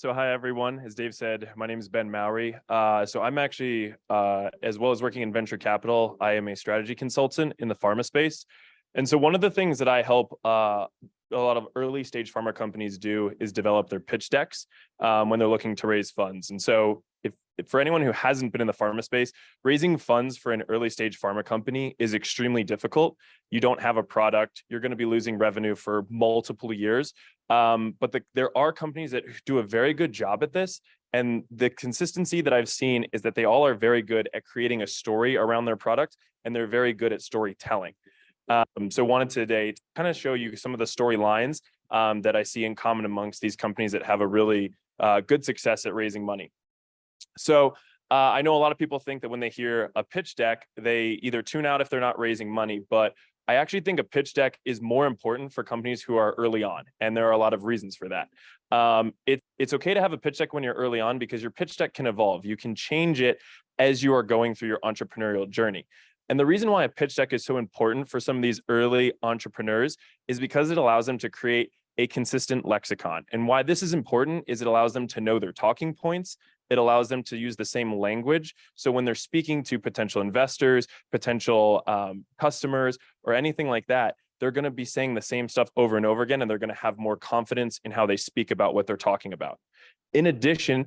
So hi, everyone. As Dave said, my name is Ben Maurey. So I'm actually, as well as working in venture capital, I am a strategy consultant in the pharma space. And so one of the things that I help a lot of early stage pharma companies do is develop their pitch decks when they're looking to raise funds. And so if for anyone who hasn't been in the pharma space, raising funds for an early stage pharma company is extremely difficult. You don't have a product, you're going to be losing revenue for multiple years. But there are companies that do a very good job at this. And the consistency that I've seen is that they all are very good at creating a story around their product, and they're very good at storytelling. So wanted today to kind of show you some of the storylines that I see in common amongst these companies that have a really good success at raising money. So I know a lot of people think that when they hear a pitch deck, they either tune out if they're not raising money, but I actually think a pitch deck is more important for companies who are early on, and there are a lot of reasons for that. It's okay to have a pitch deck when you're early on because your pitch deck can evolve. You can change it as you are going through your entrepreneurial journey. And the reason why a pitch deck is so important for some of these early entrepreneurs is because it allows them to create a consistent lexicon. And why this is important is it allows them to know their talking points. It allows them to use the same language. So when they're speaking to potential investors, potential customers, or anything like that, they're going to be saying the same stuff over and over again, and they're going to have more confidence in how they speak about what they're talking about. In addition,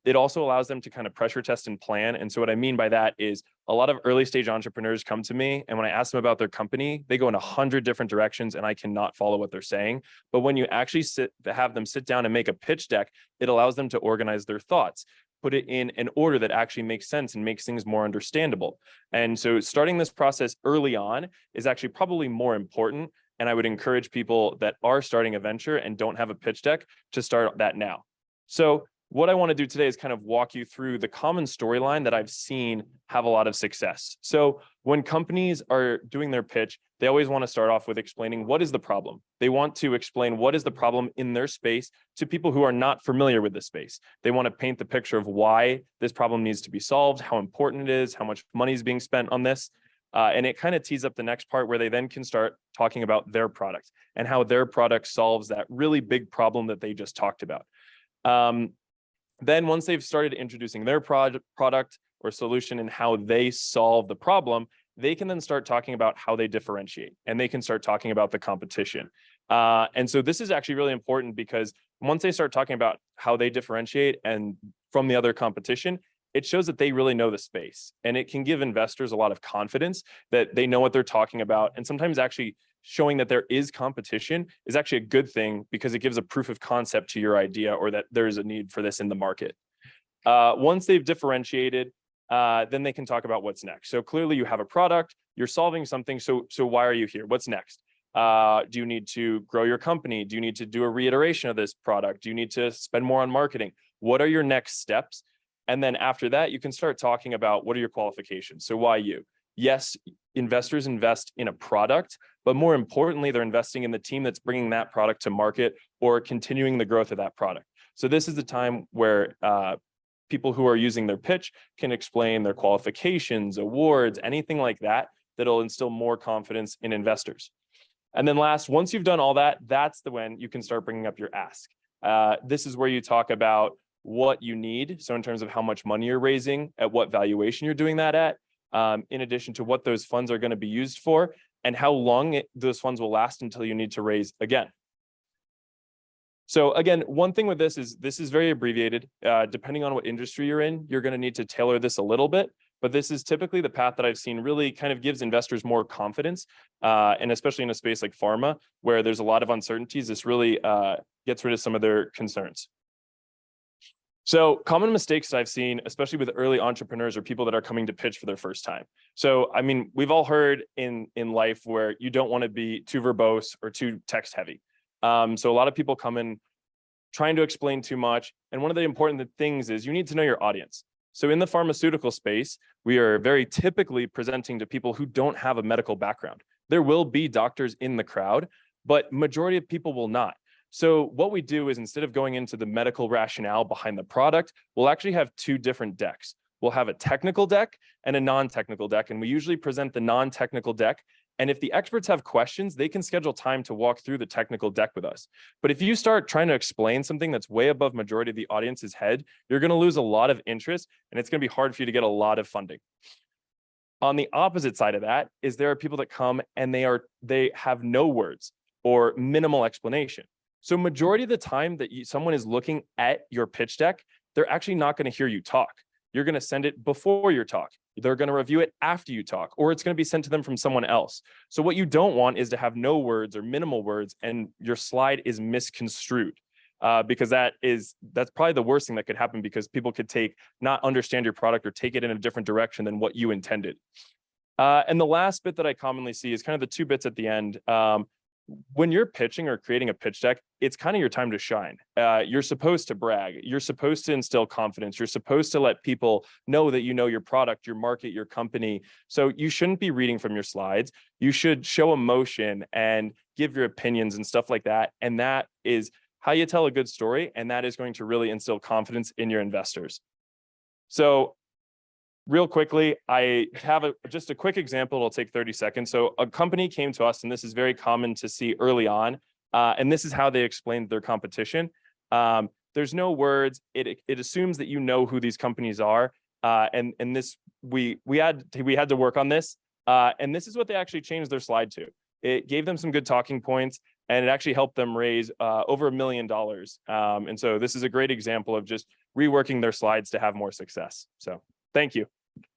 it also allows them to kind of pressure test and plan. And so what I mean by that is a lot of early stage entrepreneurs come to me, and when I ask them about their company, they go in 100 different directions and I cannot follow what they're saying. But when you actually have them sit down and make a pitch deck, it allows them to organize their thoughts, put it in an order that actually makes sense and makes things more understandable. And so starting this process early on is actually probably more important. And I would encourage people that are starting a venture and don't have a pitch deck to start that now. So what I want to do today is kind of walk you through the common storyline that I've seen have a lot of success. So when companies are doing their pitch, they always want to start off with explaining what is the problem. They want to explain what is the problem in their space to people who are not familiar with the space. They want to paint the picture of why this problem needs to be solved, how important it is, how much money is being spent on this. And it kind of tees up the next part where they then can start talking about their product and how their product solves that really big problem that they just talked about. Then once they've started introducing their product or solution and how they solve the problem, they can then start talking about how they differentiate, and they can start talking about the competition. And so this is actually really important because once they start talking about how they differentiate and from the other competition, it shows that they really know the space, and it can give investors a lot of confidence that they know what they're talking about. And sometimes actually showing that there is competition is actually a good thing because it gives a proof of concept to your idea or that there is a need for this in the market. Once they've differentiated, then they can talk about what's next. So clearly you have a product, you're solving something. So why are you here? What's next? Do you need to grow your company? Do you need to do a reiteration of this product? Do you need to spend more on marketing? What are your next steps? And then after that, you can start talking about what are your qualifications? So why you? Yes, investors invest in a product, but more importantly, they're investing in the team that's bringing that product to market or continuing the growth of that product. So this is the time where people who are using their pitch can explain their qualifications, awards, anything like that, that'll instill more confidence in investors. And then last, once you've done all that, that's when you can start bringing up your ask. This is where you talk about what you need. So in terms of how much money you're raising, at what valuation you're doing that at, in addition to what those funds are going to be used for and how long those funds will last until you need to raise again. So again, one thing with this is very abbreviated. Depending on what industry you're in, you're going to need to tailor this a little bit, but this is typically the path that I've seen really kind of gives investors more confidence. And especially in a space like pharma, where there's a lot of uncertainties, this really gets rid of some of their concerns. So common mistakes that I've seen, especially with early entrepreneurs or people that are coming to pitch for their first time. So, I mean, we've all heard in life where you don't want to be too verbose or too text heavy. So a lot of people come in trying to explain too much. And one of the important things is you need to know your audience. So in the pharmaceutical space, we are very typically presenting to people who don't have a medical background. There will be doctors in the crowd, but majority of people will not. So what we do is instead of going into the medical rationale behind the product, we'll actually have two different decks. We'll have a technical deck and a non-technical deck. And we usually present the non-technical deck And if the experts have questions, they can schedule time to walk through the technical deck with us. But if you start trying to explain something that's way above majority of the audience's head, you're going to lose a lot of interest, and it's going to be hard for you to get a lot of funding. On the opposite side of that is there are people that come and they have no words or minimal explanation. So majority of the time that someone is looking at your pitch deck, they're actually not going to hear you talk. You're going to send it before your talk. They're going to review it after you talk, or it's going to be sent to them from someone else. So what you don't want is to have no words or minimal words and your slide is misconstrued, because that's probably the worst thing that could happen, because people could not understand your product or take it in a different direction than what you intended. And the last bit that I commonly see is kind of the two bits at the end. When you're pitching or creating a pitch deck, it's kind of your time to shine. You're supposed to brag. You're supposed to instill confidence. You're supposed to let people know that you know your product, your market, your company. So you shouldn't be reading from your slides. You should show emotion and give your opinions and stuff like that. And that is how you tell a good story. And that is going to really instill confidence in your investors. So real quickly, I have just a quick example. It'll take 30 seconds. So a company came to us, and this is very common to see early on. And this is how they explained their competition. There's no words. It assumes that you know who these companies are. And this we had to work on this. And this is what they actually changed their slide to. It gave them some good talking points, and it actually helped them raise over $1 million. And so this is a great example of just reworking their slides to have more success. So thank you.